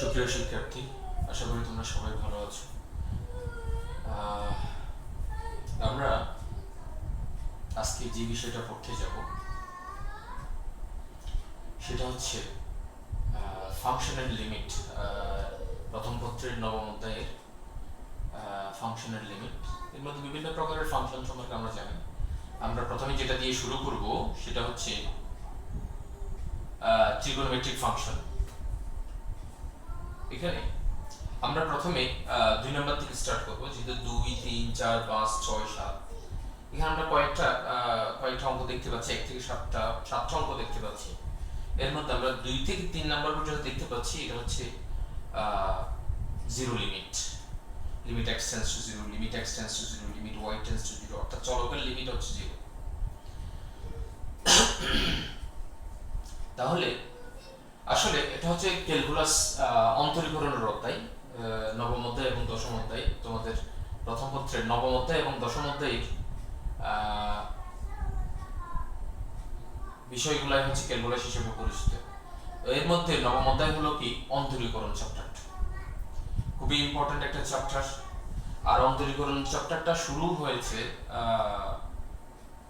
সুপ্রিয় শিক্ষার্থী, আশা করি তোমরা সবাই ভালো আছো। আমরা আজকে যে বিষয়টা পড়তে যাব সেটা হচ্ছে ফাংশনাল লিমিট। প্রথম পত্রের নবম অধ্যায়ের ফাংশনাল লিমিট। এর মধ্যে বিভিন্ন প্রকারের ফাংশন সম্পর্কে আমরা জানি। আমরা প্রথমে যেটা দিয়ে শুরু করব সেটা হচ্ছে ট্রিগোনোমেট্রিক ফাংশন। এখানে আমরা প্রথমে 2 নম্বর থেকে স্টার্ট করব, যেহেতু 2, 3, 4, 5, 6, 7। এখানে আমরা কয়েকটা অঙ্ক দেখতে পাচ্ছি, 1 থেকে 7টা অঙ্ক দেখতে পাচ্ছি। এর মধ্যে আমরা 2 থেকে 3 নম্বর পর্যন্ত দেখতে পাচ্ছি এটা হচ্ছে zero limit, limit x tends to 0, limit x tends to 0, limit y tends to 0, অর্থাৎ চলকের লিমিট হচ্ছে 0। তাহলে আসলে এটা হচ্ছে ক্যালকুলাস অন্তরীকরণের অধ্যায়, নবম অধ্যায় এবং দশম অধ্যায়। তোমাদের প্রথম পত্রের নবম অধ্যায় এবং দশম অধ্যায়ের বিষয়গুলাই হচ্ছে ক্যালকুলাস হিসেবে পরিচিত। এর মধ্যে নবম অধ্যায় হলো কি অন্তরীকরণ চ্যাপ্টারটা, খুবই ইম্পর্টেন্ট একটা চ্যাপ্টার। আর অন্তরীকরণ চ্যাপ্টারটা শুরু হয়েছে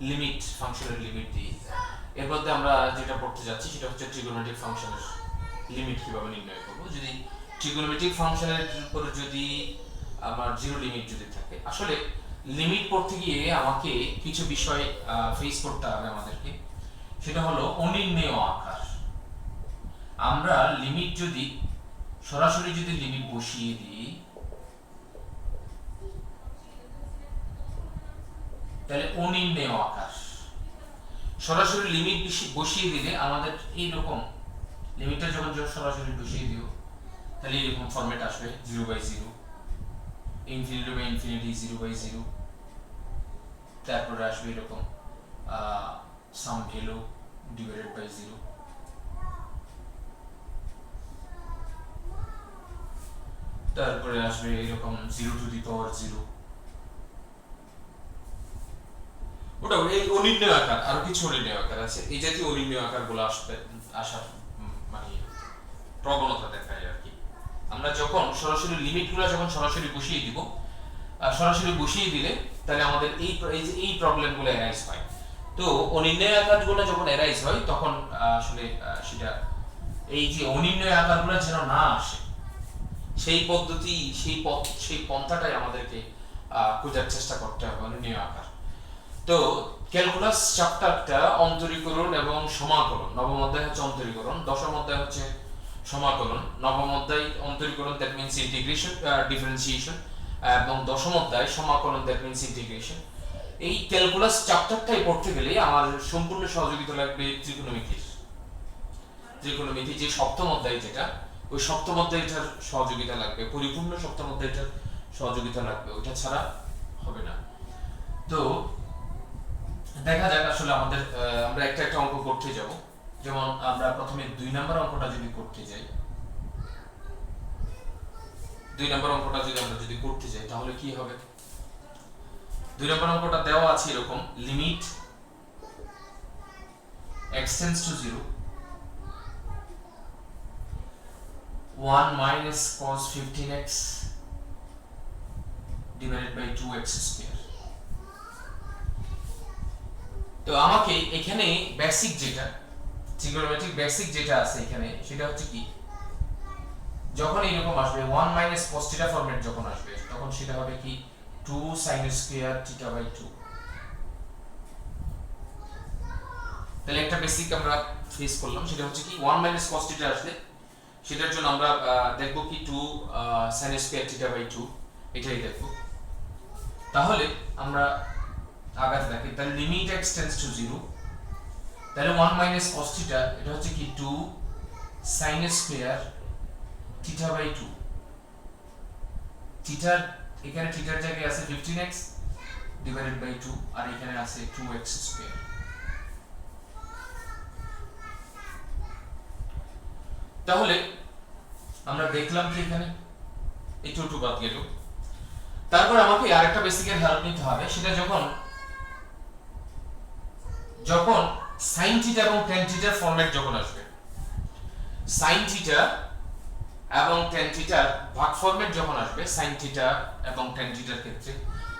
লিমিট, ফাংশনের লিমিট দিয়ে। এর মধ্যে আমরা যেটা পড়তে যাচ্ছি সেটা হচ্ছে ট্রিগোনোমেট্রিক ফাংশনের লিমিট কিভাবে নির্ণয় করব। যদি ট্রিগোনোমেট্রিক ফাংশনের উপর যদি আমার জিরো লিমিট যদি থাকে, আসলে লিমিট পড়তে গিয়ে আমাকে কিছু বিষয় ফেস করতে হবে আমাদেরকে। সেটা হলো অনির্ণেয় আকার। আমরা লিমিট যদি সরাসরি যদি লিমিট বসিয়ে দিই, তাহলে অনির্ণেয় আকার। সরাসরি লিমিট বসিয়ে দিলে আমাদের এইরকম লিমিটটা যখন সরাসরি বসিয়ে দিও তাহলে এরকম ফরম্যাট আসবে 0/0, ইনফিনিটি বাই ইনফিনিটি 0/0, তারপরে আসবে এরকম সাম ভ্যালু ডিভাইডেড বাই 0, তারপরে আসবে এরকম 0 টু দি পাওয়ার 0। ওটা এই অনির্ণেয় আকার। আর কিছু অনির্ণেয় আকার আছে, এই জাতীয় অনির্ণেয় আকারগুলো আসার মানে প্রবণতা দেখায় আর কি। আমরা যখন সরাসরি লিমিটগুলো যখন সরাসরি বসিয়ে দিব, সরাসরি বসিয়ে দিলে তাহলে আমাদের এই প্রবলেমগুলো অ্যারাইজ হয়। তো অনির্ণয় আকারগুলো যখন অ্যারাইজ হয় তখন আসলে সেটা এই যে অনির্ণয় আকারগুলো যেন না আসে সেই পদ্ধতি, সেই পন্থাটাই আমাদেরকে খোঁজার চেষ্টা করতে হবে, অনির্ণয় আকার। তো ক্যালকুলাস চ্যাপ্টারটা অন্তরীকরণ এবং সমাকলন। নবম অধ্যায় হচ্ছে অন্তরীকরণ, দশম অধ্যায় হচ্ছে সমাকলন। নবম অধ্যায় অন্তরীকরণ, দ্যাট মিন্স ইন্টিগ্রেশন, ডিফারেন্সিয়েশন, এবং দশম অধ্যায় সমাকলন, দ্যাট মিন্স ইন্টিগ্রেশন। এই ক্যালকুলাস চ্যাপ্টারটাই পড়তে গেলে আমার সম্পূর্ণ সহযোগিতা লাগবে ত্রিকোণমিতি, যে সপ্তম অধ্যায় যেটা, ওই সপ্তম অধ্যায়টার সহযোগিতা লাগবে, পরিপূর্ণ সপ্তম অধ্যায়টার সহযোগিতা লাগবে, ওইটা ছাড়া হবে না। তো দেখা যাক আসলে আমরা একটা অঙ্ক করতে যাব। যেমন আমরা প্রথমে 2 নম্বর অঙ্কটা যদি করতে যাই, 2 নম্বর অঙ্কটা আমরা যদি করতে যাই তাহলে কি হবে। 2 নম্বর অঙ্কটা দেওয়া আছে এরকম, limit x tends to 0, 1 minus cos 15x divided by 2x square। তো আমাকে এখানে বেসিক যেটা ট্রিগোনোমেট্রিক বেসিক যেটা আছে এখানে সেটা হচ্ছে কি, যখন এরকম আসবে 1 minus cos θ ফরম্যাট যখন আসবে তখন সেটা হবে কি 2 sin square θ/2। তাহলে একটা বেসিক আমরা ফেস করলাম, সেটা হচ্ছে কি 1 minus cos θ আসলে সেটার জন্য আমরা দেখব কি 2 sin square θ/2, এটাই দেখব। তাহলে আমরা আগাতে থাকি, তাহলে লিমিট x টেন্ডস টু 0, তাহলে 1 minus cos θ এটা হচ্ছে কি 2 sin square θ/2। থিটা এখানে থিটার জায়গায় আছে 15x ডিভাইডেড বাই 2, আর এখানে আছে 2x স্কয়ার। তাহলে আমরা দেখলাম কি এখানে এই 2 বাদ গেল। তারপর আমাকে আরেকটা বেসিকের হেল্প নিতে হবে, সেটা যখন sin θ এবং tan θ ফরম্যাট যখন আসবে, sin θ এবং tan থিটার ভাগ ফরম্যাট যখন আসবে sin থিটা এবং tan থিটার ক্ষেত্রে,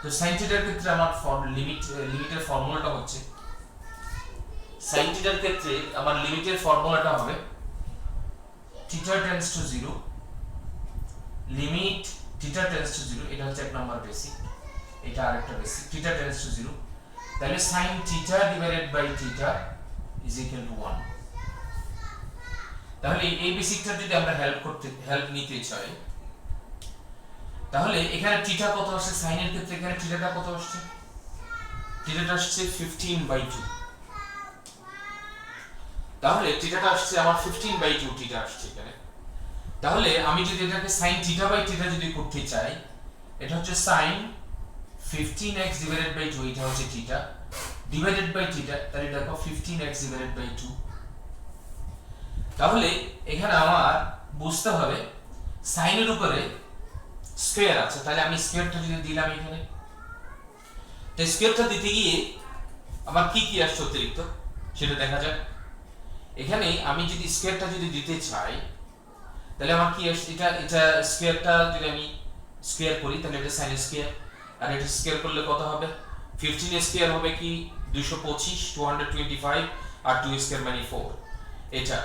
তো sin থিটার ক্ষেত্রে আমার লিমিটের ফর্মুলাটা হচ্ছে, sin থিটার ক্ষেত্রে আমার লিমিটের ফর্মুলাটা হবে theta tends to 0, limit theta tends to 0, এটা হচ্ছে এক নাম্বার বেসিক, এটা আরেকটা বেসিক, থিটা টেন্ডস টু 0, তাহলে sin theta divided by theta is equal to 1। তাহলে এই বেসিকটা যদি আমরা হেল্প নিতে চাই, তাহলে এখানে থিটা কত আসছে, sin এর ক্ষেত্রে এখানে থিটাটা কত আসছে, থিটাটা আসছে 15/2, তাহলে থিটাটা আসছে আমার 15/2 থিটা আসছে এখানে। তাহলে আমি যদি এটাকে sin থিটা বাই থিটা যদি করতে চাই, এটা হচ্ছে sin 15x ডিভাইডেড বাই 2, এটা হচ্ছে থিটা ডিভাইডেড বাই থিটা, তাহলে দেখো 15x ডিভাইডেড বাই 2। তাহলে এখানে আমার বুঝতে হবে sin এর উপরে স্কয়ার আছে, তাহলে আমি স্কয়ারটা যদি দিলাম এখানে, তো স্কয়ারটা দিতে গিয়ে আমার কি কি আসছে অতিরিক্ত সেটা দেখা যাক। এখানে আমি যদি স্কয়ারটা যদি দিতে চাই, তাহলে আমার কি আসছে, এটা স্কয়ারটা যদি আমি স্কয়ার করি তাহলে এটা sin স্কয়ার, আর এটা স্কয়ার করলে কত হবে, 15 স্কয়ার হবে কি 225, 225 আর 2 স্কয়ার মানে 4, এটা,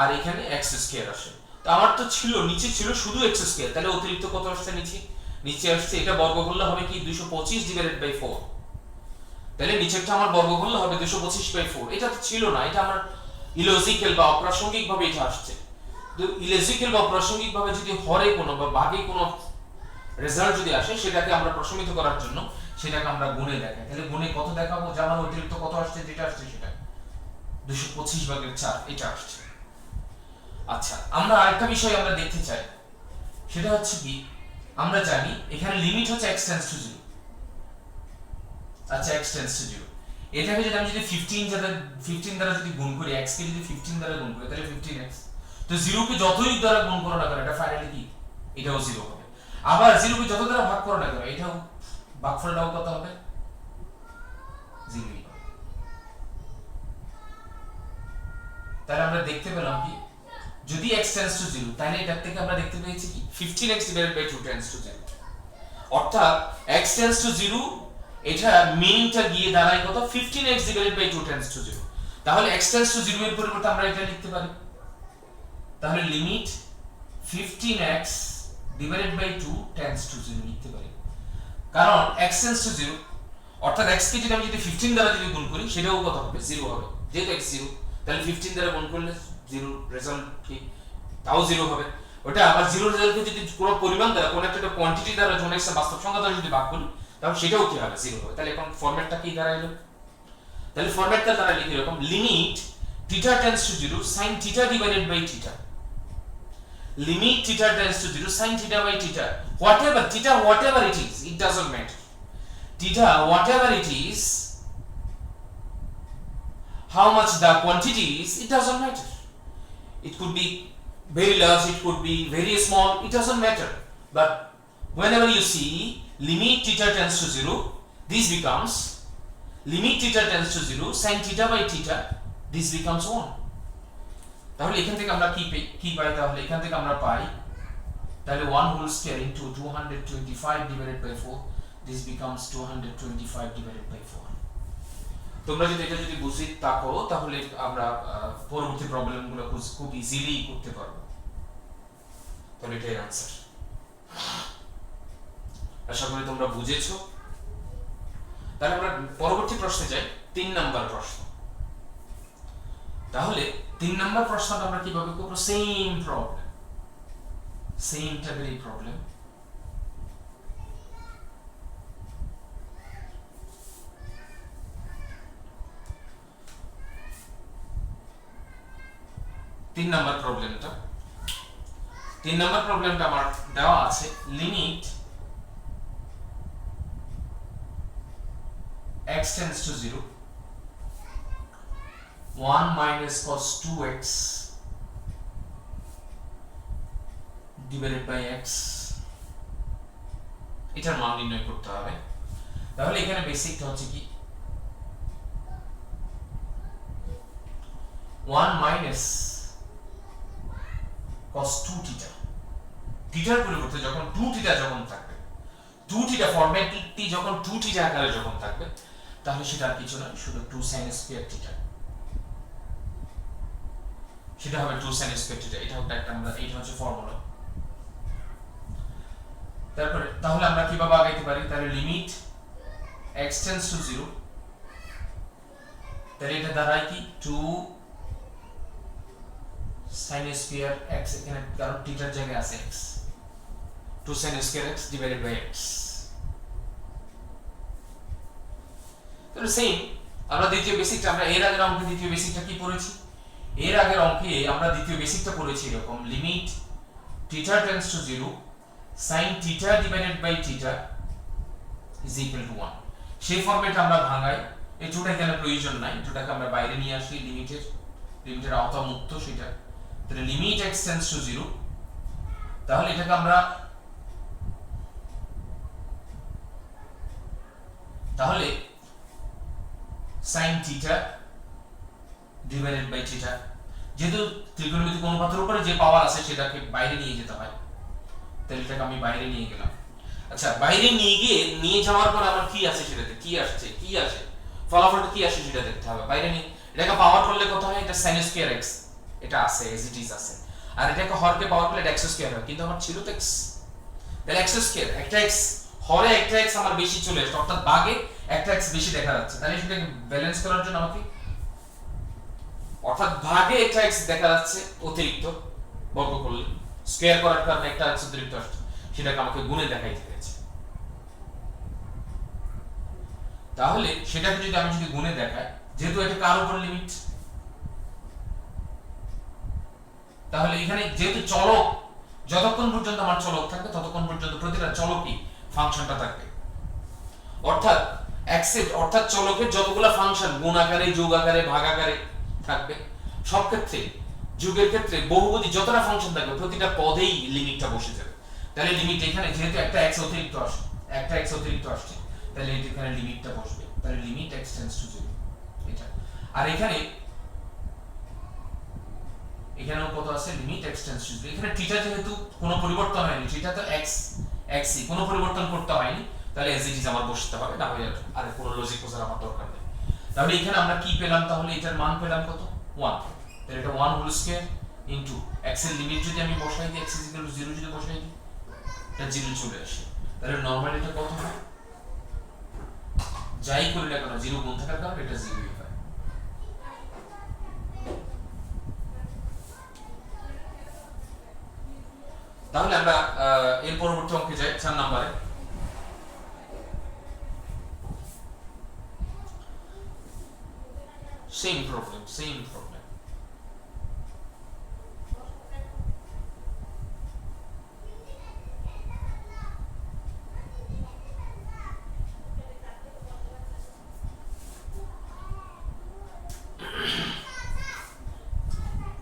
আর এখানে x স্কয়ার আসে। তো আমার তো ছিল নিচে ছিল শুধু x স্কয়ার, তাহলে অতিরিক্ত কত আসছে নিচে আসছে, এটা বর্গ করলে হবে কি 225 ডিভাইডেড বাই 4, তাহলে নিচেরটা আমার বর্গ করলে হবে 225/4, এটা তো ছিল না, এটা আমার ইলজিক্যাল বা অপ্রাসঙ্গিক ভাবে এটা আসছে। তো ইলজিক্যাল বা অপ্রাসঙ্গিক ভাবে যদি হরে কোনো বা ভাগে কোনো রেজাল্ট যদি আসে, সেটাকে আমরা প্রশমিত করার জন্য সেটাকে আমরা গুণে দেখাই। তাহলে গুণে কত দেখাবো, যে আমার অতিরিক্ত কত আসছে, যেটা আসছে সেটা 225/4 এটা আসছে। আচ্ছা, আমরা আরেকটা বিষয় আমরা দেখতে চাই, সেটা হচ্ছে কি, আমরা জানি এখানে লিমিট হচ্ছে x টেন্ডস টু 0, আচ্ছা x টেন্ডস টু 0, এটাকে যদি আমি 15 দ্বারা যদি গুণ করি, x কে যদি 15 দ্বারা গুণ করি তাহলে 15x, তো 0 কে যতই দ্বারা গুণ করো না কেন এটা ফাইনালি কি, এটাও 0 হবে। আবার 0 কে যত দ্বারা ভাগ করো না কেন এটাও ভাগফলটাও কত হবে, 0 হবে। তাহলে আমরা দেখতে পেলাম কি, যদি x টেন্ডস টু 0, তাহলে এটার থেকে আমরা দেখতে পেয়েছি কি 15x divided by 2 tends to 0, অর্থাৎ x টেন্ডস টু 0, এটা মিনটা গিয়ে দাঁড়ায় কত, 15x divided by 2 tends to 0। তাহলে x টেন্ডস টু 0 এর পরিবর্তে আমরা এটা লিখতে পারি, তাহলে limit 15x divided by 2 tends to 0 লিখতে পারি, কারণ x টেন্ডস টু 0, অর্থাৎ x কে যদি আমি 15 দ্বারা যদি গুণ করি সেটাও কত হবে, 0 হবে, যেহেতু x 0, তাহলে 15 দ্বারা গুণ করলে 0 রেজাল্ট কি, তাও 0 হবে। ওটা আবার 0 রেজাল্টকে যদি কোনো পরিমাণ দ্বারা, কোনো একটা কোয়ান্টিটি দ্বারা, কোনো একটা বাস্তব সংখ্যা দ্বারা যদি ভাগ করি, তাহলে সেটাও কি হবে, 0 হবে। তাহলে এখন ফরম্যাটটা কি দাঁড়াইলো, তাহলে ফরম্যাটটা দাঁড়াইলো কি রকম, limit theta tends to 0 sin theta divided by theta, limit theta tends to 0 sin theta by theta, whatever it is, it doesn't matter, theta whatever it is, how much the quantity is, it doesn't matter, it could be very large, it could be very small, it doesn't matter, but whenever you see limit theta tends to 0, this becomes limit theta tends to 0 sin theta by theta, this becomes 1। তাহলে এখান থেকে আমরা কি পাই, তাহলে এখান থেকে আমরা পাই, তাহলে 1 whole square into 225 divided by 4, this becomes 225 divided by 4। তোমরা যদি এটা যদি বুঝি থাকো, তাহলে আমরা পরবর্তী প্রবলেমগুলো খুব ইজিলি করতে পারবো। তাহলে এটাই आंसर। আশা করি তোমরা বুঝেছো। তাহলে আমরা পরবর্তী প্রশ্নে যাই, 3 নাম্বার প্রশ্ন। তাহলে 3 নাম্বার প্রশ্নটা আমরা কিভাবে করব, সেম প্রবলেম, সেম টাইপের প্রবলেম। তিন নাম্বার প্রবলেমটা আমার দেওয়া আছে, limit x tends to 0, 1 minus cos 2x divided by x, এটার মান নির্ণয় করতে হবে। তাহলে এখানে বেসিকটা হচ্ছে কি, 1 minus cos 2 theta থিটার পরিবর্তে যখন 2 থিটা যখন থাকবে, 2 থিটা ফরম্যাটটি যখন 2 থিটা আকারে যখন থাকবে, তাহলে সেটা আর কিছু নয়, শুধু 2 sin স্কয়ার থিটা, সেটা হবে 2 sin স্কয়ার থিটা। এটা হচ্ছে একটা আমরা, এইটা হচ্ছে ফর্মুলা। তারপরে তাহলে আমরা কিভাবে আগাইতে পারি? তাহলে লিমিট x টেন্ডস টু 0, তাহলে এটা দাঁড়ায় কি 2 sin স্কয়ার x, এখানে কারণ থিটার জায়গায় আছে x, 2 sin square x divided by x। তাহলে সেম আমরা দ্বিতীয় বেসিকটা, আমরা এর আগের অঙ্কে দ্বিতীয় বেসিকটা কি পড়েছি? এর আগের অঙ্কে আমরা দ্বিতীয় বেসিকটা পড়েছি এরকম, limit theta tends to 0 sin theta divided by theta is equal to 1। সেই ফরম্যাটে আমরা ভাঙাই, এই টুটা এখানে প্রয়োজন নাই, টুটাকে আমরা বাইরে নিয়ে আসি, লিমিটের আওতা মুক্ত সেটা। তাহলে লিমিট x টেন্ডস টু 0, তাহলে এটাকে আমরা, তাহলে sin theta divided by theta, যেহেতু ত্রিকোণমিতিক অনুপাতের উপরে যে পাওয়ার আছে সেটাকে বাইরে নিয়ে যেতে হয়, তাহলে এটাকে আমি বাইরে নিয়ে গেলাম। আচ্ছা, বাইরে নিয়ে যাওয়ার পর আমার কি আছে, সেটাতে কি আসে ফলাফলটা কি আসে সেটা দেখতে হবে। বাইরে নিয়ে এটাকে পাওয়ার করলে কত হয়? এটা sin স্কয়ার x, এটা আছে এজ ইট ইজ আছে। আর এটাকে হরকে পাওয়ার করলে x স্কয়ার হয়, কিন্তু আমার ছিল তো x, তাহলে x স্কয়ার, একটা x হরে একটা x আমার বেশি চলে আসছে, অর্থাৎ ভাগে একটা x বেশি দেখা যাচ্ছে। তাহলে সেটাকে ব্যালেন্স করার জন্য আমাকে, অর্থাৎ ভাগে একটা x দেখা যাচ্ছে অতিরিক্ত, বর্গ করলে স্কয়ার করার কারণে একটা x অতিরিক্ত আসছে, সেটাকে আমাকে গুণে দেখাইতে হয়েছে। তাহলে সেটাকে যদি আমি গুণে দেখাই, যেহেতু এটা কার উপর লিমিট, তাহলে এখানে যেহেতু চলক, যতক্ষণ পর্যন্ত আমার চলক থাকবে ততক্ষণ পর্যন্ত প্রতিটা চলকই ফাংশনটা থাকবে, অর্থাৎ অর্থাৎ চলকের যতগুলা ফাংশন গুণ আকারে, যোগ আকারে, ভাগ আকারে থাকবে, সব ক্ষেত্রে যোগের ক্ষেত্রে বহুপদী যতটা ফাংশন থাকবে প্রতিটা পদেই লিমিটটা বসে যাবে। তাহলে লিমিট এখানে যেহেতু একটা x অতিরিক্ত আসছে, তাহলে এখানে লিমিটটা বসবে, তাহলে লিমিট x টেন্ডস টু 0 এটা। আর এখানেও কত আছে? Limit x tends to 0। এখানে থিটা যেহেতু কোনো পরিবর্তন হয়নি, থিটা তো x কোনো পরিবর্তন করতে হয়নি, তাহলে এজ ইট ইজ আমার বসতে হবে, না হয় আর কোনো লজিক বোঝার আমার দরকার নেই। তাহলে এখানে আমরা কি পেলাম? তাহলে এটার মান পেলাম কত? 1। তাহলে এটা 1 হোল স্কয়ার ইনটু x এর লিমিট যদি আমি বসাই দিই, x ইজ ইকুয়াল টু 0 যদি বসাই দিই, এটা 0 চলে আসে। তাহলে নরমালি এটা কত হয়? যাই করি না কেন 0 গুণ থাকার কারণে এটা 0 হয়। তাহলে আমরা এর পরবর্তী অঙ্কে যাই, 4 নম্বরে। Same problem.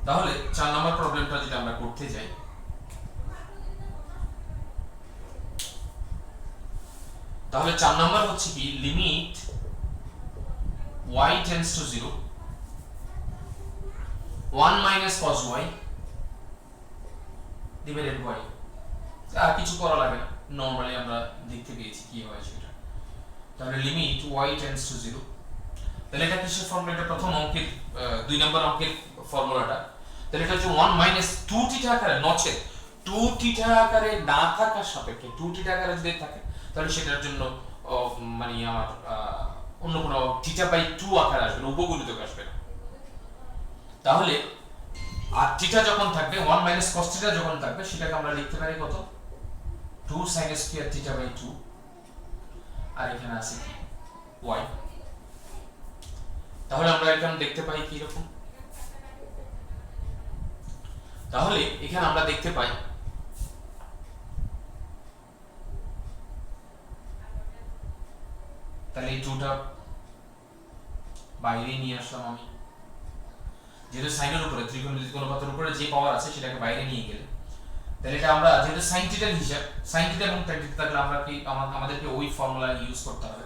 তাহলে 4 নম্বর প্রবলেমটা যেটা আমরা করতে যাই, তাহলে 4 নম্বর হচ্ছে কি, limit y tends to 0 1 minus cos y divided y। আর কিছু করা লাগে না, নরমালি আমরা দেখতে পেয়েছি কি হয় সেটা। তাহলে লিমিট y টেন্ডস টু 0, তাহলে এটা কিসের ফর্মুলা? এটা প্রথম অঙ্কের 2 নম্বর অঙ্কের ফর্মুলাটা। তাহলে এটা হচ্ছে 1 মাইনাস 2 থিটা আকারে, নচেত 2 থিটা আকারে না থাকার সাপেক্ষে, 2 থিটা আকারে যদি থাকে তাহলে সেটার জন্য মানে আমার অন্য কোনো থিটা বাই 2 আকার আসবে না, উপগুণিতক আসবে না। তাহলে আর থিটা যখন থাকবে 1 মাইনাস cos থিটা যখন থাকবে, সেটাকে আমরা লিখতে পারি কত? 2 sin স্কয়ার থিটা বাই 2, আর এখানে আছে কি y। তাহলে আমরা এখানে দেখতে পাই কি রকম? তাহলে এখানে আমরা দেখতে পাই, তাহলে এই 2টা বাইরে নিয়ে আসলাম আমি, যেহেতু সাইনের উপরে, ত্রিকোণমিতিক অনুপাতের উপরে যে পাওয়ার আছে সেটাকে বাইরে নিয়ে গেলে, তাহলে এটা আমরা যেহেতু sin থিটার হিসাব, sin থিটা এবং tan থিটা থাকলে আমরা কি আমাদেরকে ওই ফর্মুলা ইউজ করতে হবে।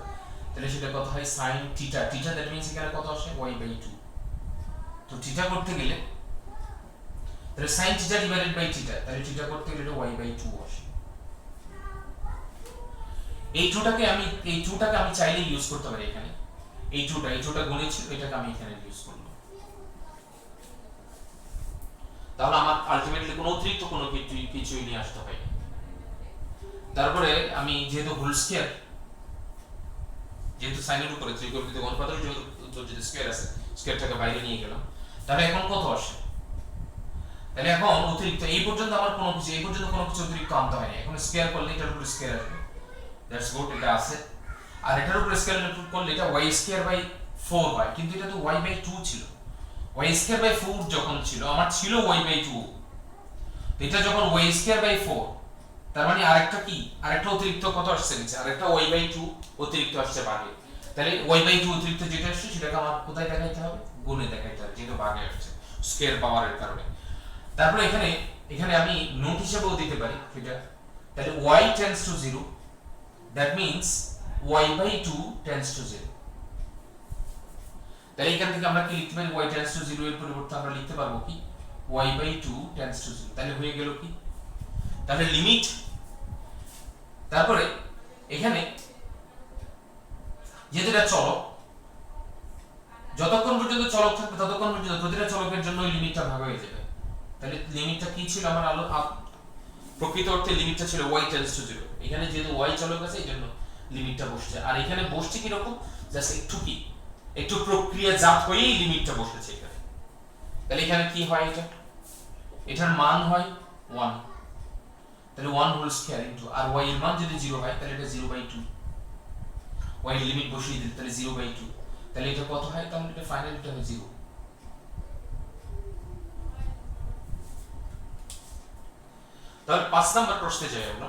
তাহলে সেটা কত হয়? sin থিটা, দ্যাট মিন্স এখানে কত আসে? y by 2। তো থিটা করতে গেলে তাহলে sin theta divided by theta, তাহলে থিটা করতে গেলে এটা y/2 আসে। এই 2টাকে আমি চাইলে ইউজ করতে পারি এখানে। এই 2টা গুণে ছিল, এটাকে আমি এখানে ইউজ করলাম। তাহলে আমার আলটিমেটলি কোনো অতিরিক্ত কোনো কিছুই নিয়ে আসতে হয়। তারপরে আমি যেহেতু হোল স্কয়ার, যেহেতু সাইনের উপরে ত্রিকোণমিতিক অনুপাতের যদি স্কয়ার আছে, স্কয়ারটাকে বাইরে নিয়ে গেলাম, তাহলে এখন কত আসে? তাহলে এখন অতিরিক্ত এই পর্যন্ত আমার কোনো কিছু অতিরিক্ত আনতে হয় না। এখন স্কয়ার করলে এটার উপরে স্কয়ার আসবে, দ্যাটস গুড, এটা আছে। আর এটার উপরে স্কয়ার করলে এটা y²/4 হয়, কিন্তু এটা তো y/2 ছিল। y²/4 যখন ছিল, আমার ছিল y/2, তো এটা যখন y²/4, তার মানে আরেকটা অতিরিক্ত কত আসছে নিচে, আরেকটা y/2 অতিরিক্ত আসছে ভাগে। তাহলে y/2 অতিরিক্ত যেটা আসছে সেটাকে আমার কোথায় দেখাইতে হবে? গুণে দেখাইতে হবে, যেহেতু ভাগে আসছে স্কয়ার পাওয়ারের কারণে। তারপরে এখানে আমি নোট হিসেবেও দিতে পারি এটা। তাহলে y tends to 0, that means y/2 tends to 0। তাহলে এখান থেকে আমরা কি লিখতে পারি? y tends to 0 এর পরিবর্তে আমরা লিখতে পারবো কি y/2 tends to 0। তাহলে হয়ে গেল কি? তাহলে লিমিট, তারপরে এখানে যেহেতু এটা চলক, যতক্ষণ পর্যন্ত চলক থাকবে ততক্ষণ পর্যন্ত প্রতিটা চলকের জন্য ওই লিমিটটা ভাগ হয়ে যাবে। তাহলে লিমিটটা কি ছিল আমার? প্রকৃত অর্থে লিমিটটা ছিল y tends to 0। এখানে যেহেতু y চলক আছে এই জন্য লিমিটটা বসছে। আর এখানে বসছে কি রকম? জাস্ট একটু প্রক্রিয়াজাত হয়েই লিমিটটা বসেছে এখানে। তাহলে এখানে কি হয়? এটার মান হয় 1, তাহলে 1 হোল স্কয়ার ইনটু, আর y এর মান যদি 0 হয় তাহলে এটা 0/2, y এর লিমিট বসিয়ে দিলে তাহলে 0/2, তাহলে এটা কত হয়? তাহলে এটা ফাইনাল এটা হয় 0। তাহলে 5 নাম্বার প্রশ্নে যাই আমরা।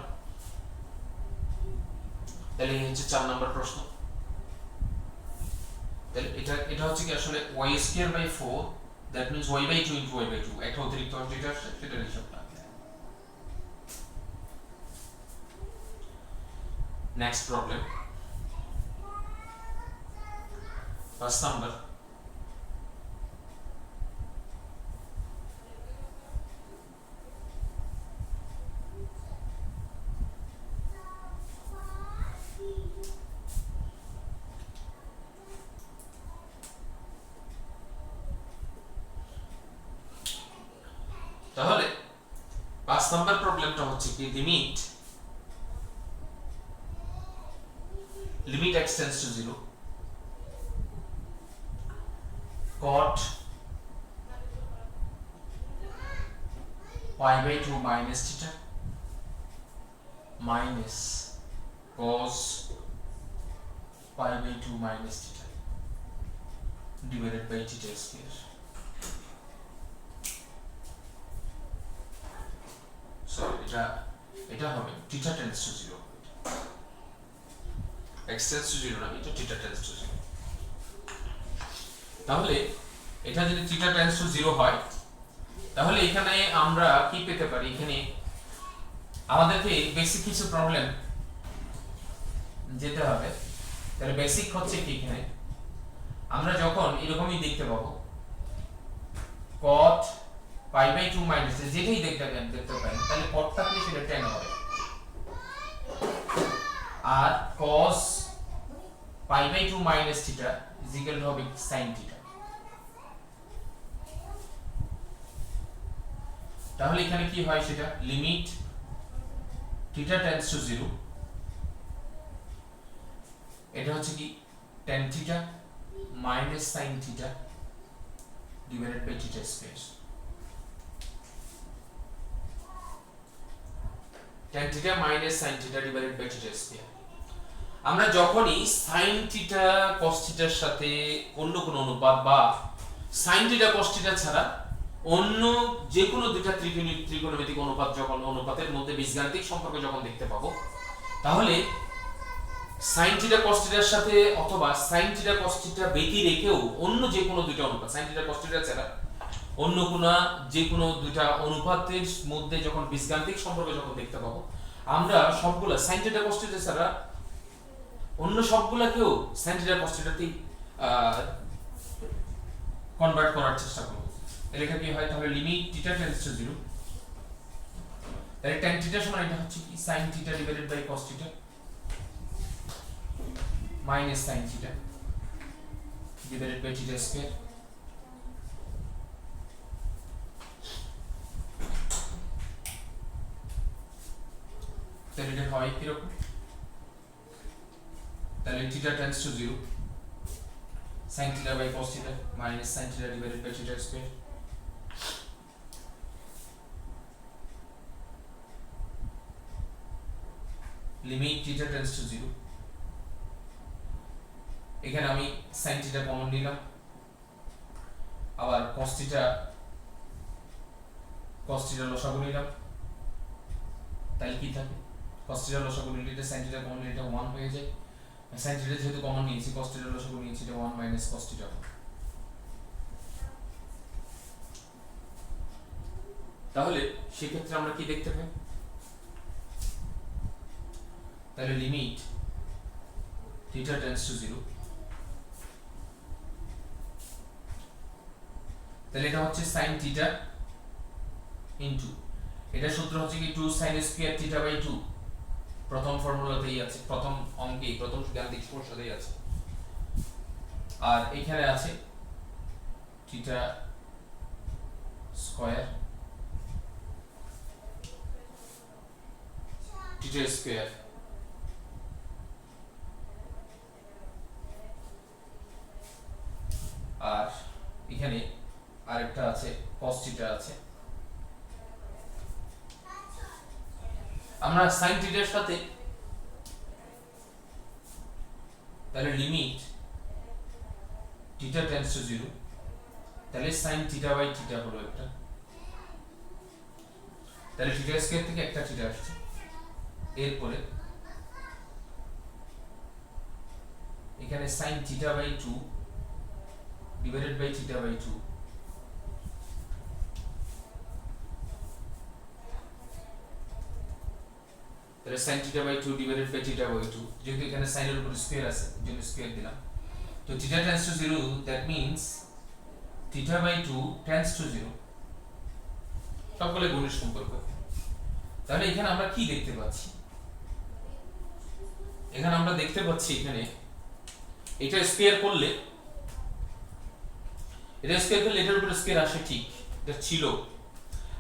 তাহলে এই হচ্ছে 4 নাম্বার প্রশ্ন। তাহলে এটা হচ্ছে কি আসলে y²/4, that means y/2 into y/2, একটা অতিরিক্ত যেটা আসছে সেটার হিসাবটা। Next problem, 5 number. তাহলে 5 নাম্বার প্রবলেমটা হচ্ছে কি limit x tends to 0, cot pi/2 minus theta minus cos pi/2 minus theta divided by theta square। এটা হবে theta tends to 0, x tends to 0 না, এটা theta tends to 0। তাহলে এটা যদি theta tends to 0 হয়, তাহলে এখানে আমরা কি পেতে পারি? এখানে আমাদেরকে বেসিক কিছু প্রবলেম যেতে হবে। তাহলে বেসিক হচ্ছে কি, এখানে আমরা যখন এরকমই দেখতে পাবো cot pi/2 minus যেটাই দেখতে পাই, তাহলে cot থাকলে সেটা tan হবে, আর cos pi/2 minus theta is equal to হবে sin theta। তাহলে এখানে কি হয়? সেটা লিমিট theta tends to 0, এটা হচ্ছে কি tan theta minus sin theta divided by theta square। tan theta minus sin theta divided by theta square। আমরা যখনই sin theta cos theta এর সাথে অন্য কোনো অনুপাত বা sin theta cos theta ছাড়া অন্য যে কোনো দুইটা ত্রিকোণমিতিক অনুপাতের মধ্যে বীজগাণিতিক সম্পর্ক যখন দেখতে পাবো, তাহলে sin theta cos theta এর সাথে অথবা sin theta cos theta ব্যতি রেখেও অন্য যে কোনো দুইটা অনুপাত, sin theta cos theta ছাড়া অন্য যে কোনো দুইটা অনুপাতের মধ্যে যখন বীজগাণিতিক সম্পর্ক যখন দেখতে পাবো, আমরা সবগুলা sin theta cos theta ছাড়া অন্য সবগুলাকেও sin theta cos theta তেই কনভার্ট করার চেষ্টা করব। লেখা কি হয় তাহলে লিমিট থিটা টেন্ডস টু 0, তাহলে tan থিটা সমান এটা হচ্ছে কি sin theta divided by cos theta minus sin theta divided by theta square. তাহলে এটা হয় কি রকম, তাহলে theta tends to 0 sin theta by cos theta minus sin theta divided by theta square limit theta tends to 0। এখানে আমি sin theta common নিলাম, আবার cos theta লসাগু নিলাম, তাহলে কি থাকে cos theta লসাগু নিলে এটা sin theta কমন নিলে এটা 1 হয়ে যায়, sin theta যেহেতু কমন নিয়েছি cos theta লসাগু নিয়েছি এটা 1 minus cos theta। তাহলে সেই ক্ষেত্রে আমরা কি দেখতে পাই, তাহলে লিমিট থিটা টেন্ডস টু 0, তাহলে এটা হচ্ছে sin থিটা ইনটু এটা সূত্র হচ্ছে কি 2 sin স্কয়ার থিটা বাই 2, প্রথম ফর্মুলাতেই আছে, প্রথম অঙ্কে প্রথম গাণিতিক সমস্যাতেই আছে। আর এখানে আছে থিটা স্কয়ার থিটা স্কয়ার আর এখানে আরেকটা আছে cos থিটা আছে। আমরা sin থিটার সাথে তাহলে লিমিট থিটা টেন্ডস টু 0, তাহলে sin থিটা বাই থিটা হলো একটা, তাহলে থিটা স্কয়ার থেকে একটা থিটা আসছে, এরপরে এখানে sin theta by 2 divided by theta by 2, তাহলে sin theta by 2 divided by theta by 2, যেহেতু এখানে sin এর উপর স্কয়ার আছে জন্য স্কয়ার দিলাম, তো theta tends to 0 that means theta by 2 tends to 0, সবগুলো গুণের সম্পর্ক। তাহলে এখানে আমরা কি দেখতে পাচ্ছি, এখানে আমরা দেখতে পাচ্ছি এখানে এটা স্কয়ার করলে এটার উপর স্কয়ার আসে, ঠিক এটা ছিল,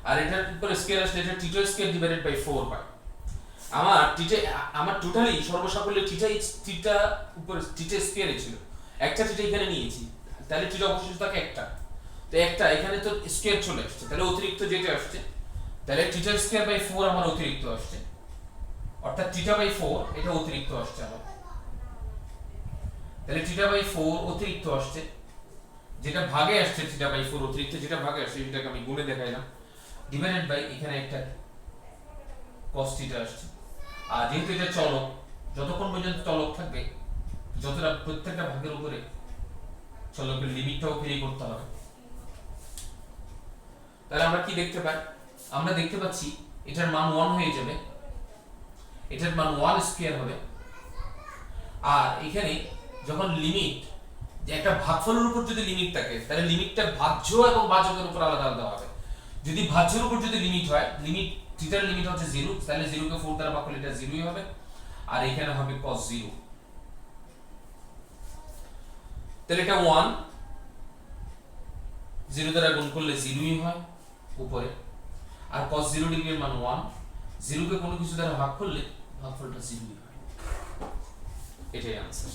আর এটার উপর স্কয়ার আসলে এটা থিটা স্কয়ার ডিভাইডেড বাই 4 হয়। আমার টোটালি সর্বসাকল্যে থিটা উপর থিটা স্কয়ারে ছিল, একটা থিটা এখানে নিয়েছি, তাহলে থিটা অবশিষ্ট থাকে একটা, তো একটা এখানে তো স্কয়ার চলে আসছে, তাহলে অতিরিক্ত যেটা আসছে, তাহলে থিটা স্কয়ার বাই 4 আমার অতিরিক্ত আসছে, অর্থাৎ থিটা বাই 4 এটা অতিরিক্ত আসছে আমার, তাহলে থিটা বাই 4 অতিরিক্ত আসছে, যেটা ভাগে আসছে থিটা বাই 4 অতিরিক্ত যেটা ভাগে আসছে সেটাকে আমি গুণে দেখাইলাম, ডিভাইডেড বাই এখানে একটা cos থিটা আসছে। আর যেহেতু এটা চলক, যতক্ষণ পর্যন্ত চলক থাকবে যতটা প্রত্যেকটা ভাগের উপরে চলকের লিমিটটাও ফ্রি করতে হবে। তাহলে আমরা কি দেখতে পাই, আমরা দেখতে পাচ্ছি এটার মান 1 হয়ে যাবে, এটার মান 1 স্কয়ার হবে, আর এখানে যখন লিমিট যে একটা ভাগফলের উপর যদি লিমিট থাকে তাহলে লিমিটটা ভাজ্য এবং ভাজকের উপর আলাদা আলাদা হবে। যদি ভাজ্যের উপর যদি লিমিট হয়, লিমিট থিটার লিমিট হচ্ছে 0, তাহলে 0 কে 4 দ্বারা ভাগ করলে এটা 0ই হবে, আর এখানে হবে cos 0, তাহলে এটা 1 0 দ্বারা গুণ করলে 0ই হয় উপরে, আর cos 0 ডিগ্রির মান 1, 0 কে কোনো কিছু দ্বারা ভাগ করলে ভাগফলটা 0ই হয়। এটাই आंसर,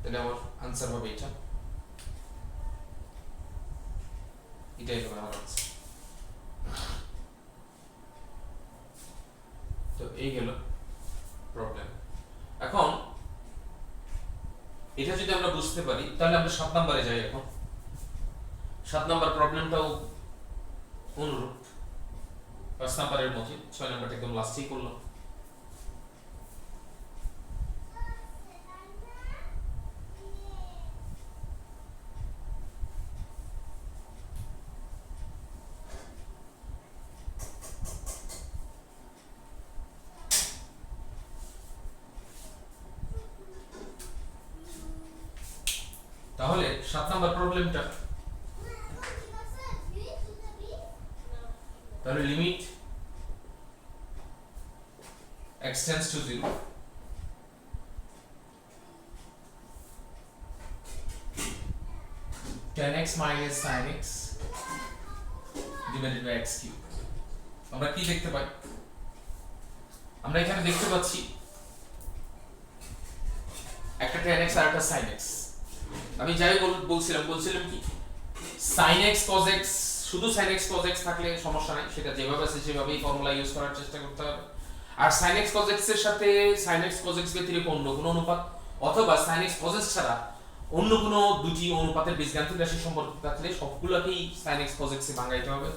তাহলে আমার आंसर হবে এটা, এটাই হবে আমার आंसर। তো এই গেল প্রবলেম। এখন এটা যদি আমরা বুঝতে পারি তাহলে আমরা 7 নম্বরে যাই। এখন 7 নম্বর প্রবলেমটাও অনুরূপ 5 নম্বরের মতো, 6 নম্বরটা একদম লাস্টেই করলাম। তাহলে 7 নম্বর প্রবলেমটা তাহলে limit x tends to 0 tan x minus sin x divided by x cube। আমরা কি দেখতে পাই? আমরা এখানে দেখতে পাচ্ছি একটা tan x আর একটা sin x। আমি যাই বলছিলাম কি sin x cos x, শুধু sin x cos x থাকলে সমস্যা নাই, সেটা যেভাবে আছে সেভাবেই ফর্মুলা ইউজ করার চেষ্টা করতে হবে। আর sin x cos x এর সাথে sin x cos x ব্যতিরেকে অন্য কোনো অনুপাত অথবা sin x cos x ছাড়া অন্য কোনো দুটি অনুপাতের বীজগাণিতিক রাশি সম্পর্ক থাকলে সবগুলোকেই sin x cos x এ ভাঙাইতে হবে।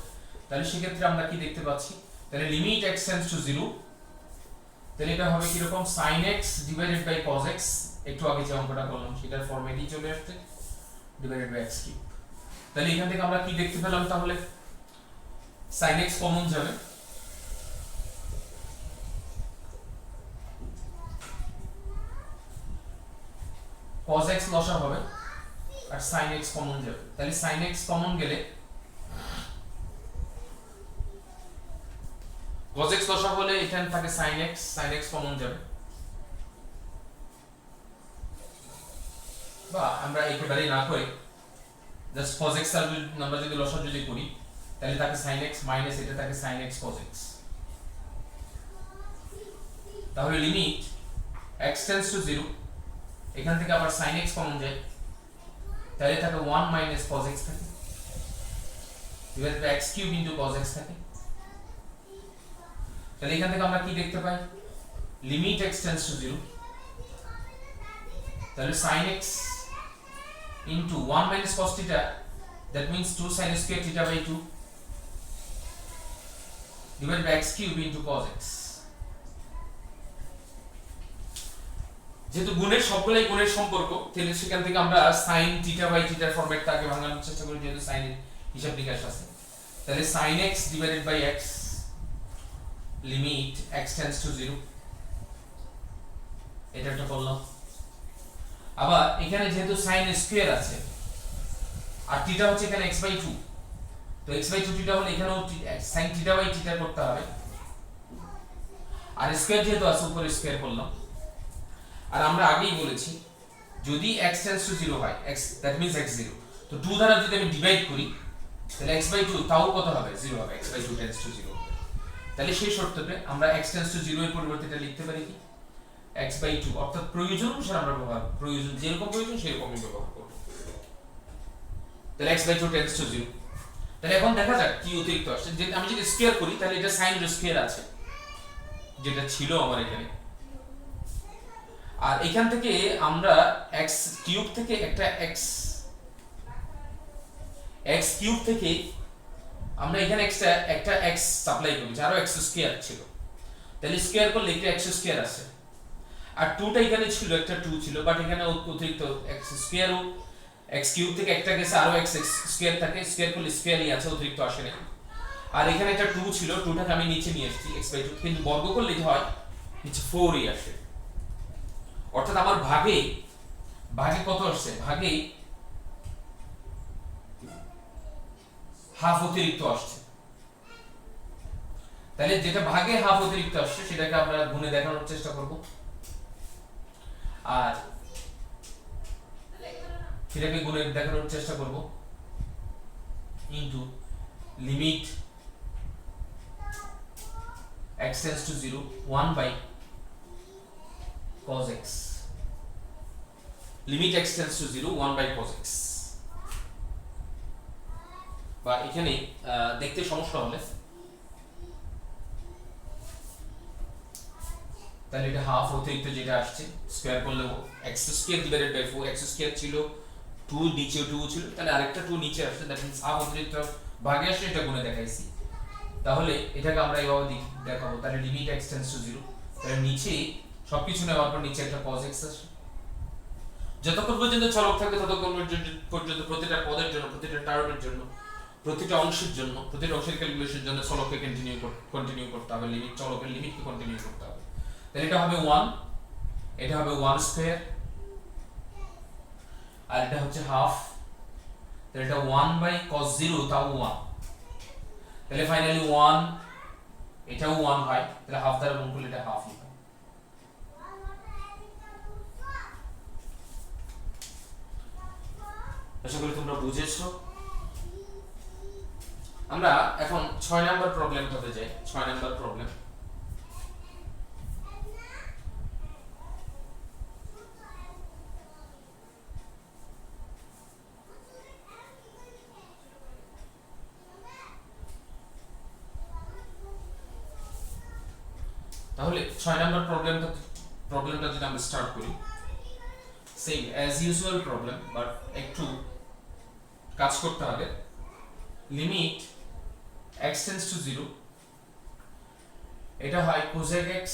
তাহলে সেক্ষেত্রে আমরা কি দেখতে পাচ্ছি? তাহলে লিমিট x tends to 0, তাহলে এটা হবে কি রকম? sin x divided by cos x, একটু আগে যে অঙ্কটা করলাম সেটার ফর্মেটই চলে আসছে, divided by x cube। তাহলে এখান থেকে আমরা কি দেখতে পেলাম? তাহলে sin x কমন যাবে, cos x লসা হবে আর sin x কমন যাবে। তাহলে sin x কমন গেলে cos x লসা হলে এখানে থাকে sin x কমন যাবে, বা আমরা একেবারে না করে জাস্ট cos x আর আমরা যদি লসা যদি করি তাহলে থাকে sin x মাইনাস এটা থাকে sin x cos x। তাহলে লিমিট x tends to 0, এখান থেকে আবার sin x কমন যায়, তাহলে থাকে 1 মাইনাস cos x থাকে divided by x cube into cos x থাকে। তাহলে এখান থেকে আমরা কি দেখতে পাই? লিমিট x tends to 0, তাহলে sin x into 1 minus cos theta, that means 2 sin square theta by 2 divided by x cube into cos x। যেহেতু গুণের সবগুলাই গুণের সম্পর্ক, তাহলে সেখান থেকে আমরা sin theta by theta ফরম্যাটটা আগে ভাঙানোর চেষ্টা করি, যেহেতু sin এর হিসাব নিকাশ আছে। তাহলে sin x divided by x limit x tends to 0, এটা একটা করলাম। আবার এখানে যেহেতু sin স্কয়ার আছে আর থিটা হচ্ছে এখানে x/2, তো x/2 থিটা হলে এখানেও sin থিটা বাই থিটা করতে হবে, আর স্কয়ার যেহেতু আছে উপরে স্কয়ার করলাম। আর আমরা আগেই বলেছি যদি x tends to 0 হয়, x that means x0, তো 2 দ্বারা যদি আমি ডিভাইড করি তাহলে x/2 তাও কত হবে? 0 হবে, x/2 tends to 0। তাহলে সেই শর্ততে আমরা x tends to 0 এর পরিবর্তে এটা লিখতে পারি কি x/2, অর্থাৎ প্রয়োজন অনুসারে আমরা ব্যবহার, প্রয়োজন যেরকম প্রয়োজন সেরকমই ব্যবহার করব। তাহলে x/2 tends to 0। তাহলে এখন দেখা যাক কি অতিরিক্ত আসছে। যে আমি যদি স্কয়ার করি তাহলে এটা sin এর স্কয়ার আছে যেটা ছিল আমার এখানে, আর এখান থেকে আমরা x কিউব থেকে একটা x কিউব থেকে আমরা এখানে একটা x সাপ্লাই করি, আরো x স্কয়ার ছিল, তাহলে স্কয়ার করলে একটা x স্কয়ার আছে, আর 2টা এখানে ছিল, একটা 2 ছিল, বাট এখানে অতিরিক্ত x স্কয়ার ও x কিউব থেকে একটা গেছে, আরো x স্কয়ার থাকে, স্কয়ার করলে স্কয়ারই আছে, অতিরিক্ত আসে না। আর এখানে একটা 2 ছিল, 2টাকে আমি নিচে নিয়ে আসছি x/2, কিন্তু বর্গ করলে কি হয়? নিচে 4ই আসে, অর্থাৎ আমার ভাগে কত আসছে? ভাগে হাফ অতিরিক্ত আসছে। তাহলে যেটা ভাগে হাফ অতিরিক্ত আসছে সেটাকে আমরা গুণে দেখানোর চেষ্টা করব, আর সেটাকে গুণে দেখানোর চেষ্টা করব into limit x tends to 0 1 by cos x, limit x tends to 0 1 by cos x। বা এখানে দেখতে সমস্যা হলে তাহলে এটা হাফ অতিরিক্ত যেটা আসছে স্কয়ার করলে x square divided by 4, x square ছিল 2, নিচেও 2 ছিল, তাহলে আরেকটা 2 নিচে আসছে, দ্যাট মিন্স হাফ অতিরিক্ত ভাগে আসছে, এটা গুণে দেখাইছি। তাহলে এটাকে আমরা এইভাবে দেখাবো, তাহলে লিমিট x tends to 0, তাহলে নিচে সবকিছু নেওয়ার পর নিচে একটা cos x আসে। যতক্ষণ পর্যন্ত চলক থাকবে ততক্ষণ পর্যন্ত প্রতিটা পদের জন্য, প্রতিটা টার্মের জন্য, প্রতিটা অংশের জন্য, প্রতিটা অংশের ক্যালকুলেশনের জন্য চলককে কন্টিনিউ করতে হবে, লিমিট চলকের লিমিটকে কন্টিনিউ করতে হবে। তাহলে এটা হবে 1, এটা হবে 1 স্কয়ার, আর এটা হচ্ছে হাফ, তাহলে এটা 1 বাই cos 0 তাও 1, তাহলে ফাইনালি 1 এটাও 1 হয়, তাহলে হাফ দ্বারা গুণ করলে এটা হাফই হয়। আশা করি তোমরা বুঝেছো। আমরা এখন 6 নাম্বার প্রবলেমটাতে যাই। 6 নাম্বার প্রবলেম, তাহলে 6 নাম্বার প্রবলেমটা যদি আমরা স্টার্ট করি, same as usual problem, but একটু কাজ করতে হবে। লিমিট x টেন্ডস টু 0, এটা হয় cosec x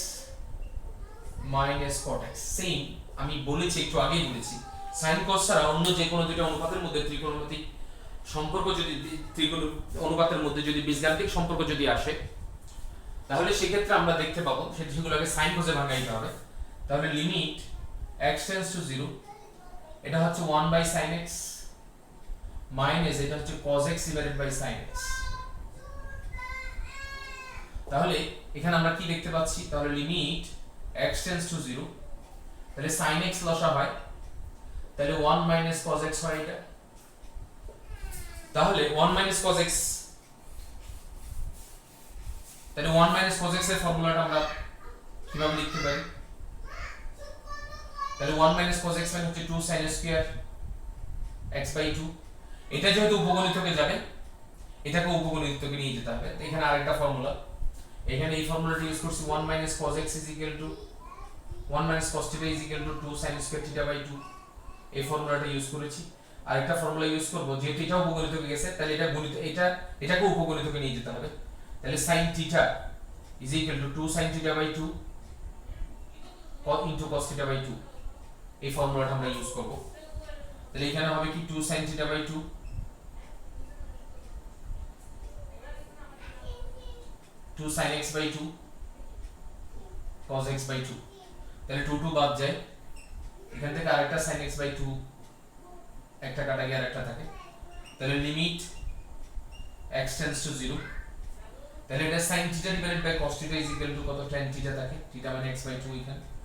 minus cot x। Same আমি বলেছি, একটু আগেই বলেছি, sin cos ছাড়া অন্য যে কোনো দুটো অনুপাতের মধ্যে ত্রিকোণমিতিক সম্পর্ক যদি অনুপাতের মধ্যে যদি বীজগাণিতিক সম্পর্ক যদি আসে, তাহলে সেক্ষেত্রে আমরা দেখতে পাবো সেগুলোকে সাইন কোসে ভাঙাইতে হবে। তাহলে লিমিট x টেন্ডস টু 0, এটা হচ্ছে 1 বাই sin x মাইনাস এটা হচ্ছে cos x divided by sin x। তাহলে এখানে আমরা কি দেখতে পাচ্ছি, তাহলে লিমিট x টেন্ডস টু 0, তাহলে sin x লসা হয়, তাহলে 1 মাইনাস cos x হয় এটা। তাহলে 1 মাইনাস cos x, তাহলে 1 মাইনাস cos x এর ফর্মুলাটা আমরা কিভাবে লিখতে পারি, তাহলে 1 মাইনাস cos x মানে হচ্ছে 2 sin স্কয়ার x বাই 2। এটা যেহেতু উপগণিতকে যাবে, এটাকে উপগণিতকে নিয়ে যেতে হবে। এখানে আরেকটা ফর্মুলা, এখানে এই ফর্মুলাটা ইউজ করছি 1 minus cos x is equal to 1 minus cos theta is equal to 2 sin square theta by 2, এই ফর্মুলাটা ইউজ করেছি। আরেকটা ফর্মুলা ইউজ করব, যেহেতু এটা উপগণিতকে গেছে, তাহলে এটা গণিত, এটাকে উপগণিতকে নিয়ে যেতে হবে। তাহলে sin theta is equal to 2 sin theta by 2 into cos theta by 2, এই ফর্মুলাটা আমরা ইউজ করব। তাহলে এখানে হবে কি 2 sin theta by 2 2 sin x by 2 cos x by 2, তাহলে 2 2 বাদ যায়, এখান থেকে আরেকটা sin x বাই 2 একটা কাটা গিয়ে আরেকটা থাকে। তাহলে লিমিট x টেন্ডস টু 0, তাহলে এটা sin theta divided by cos theta is equal to কত, tan থিটা থাকে, থিটা মানে x বাই 2 এখানে,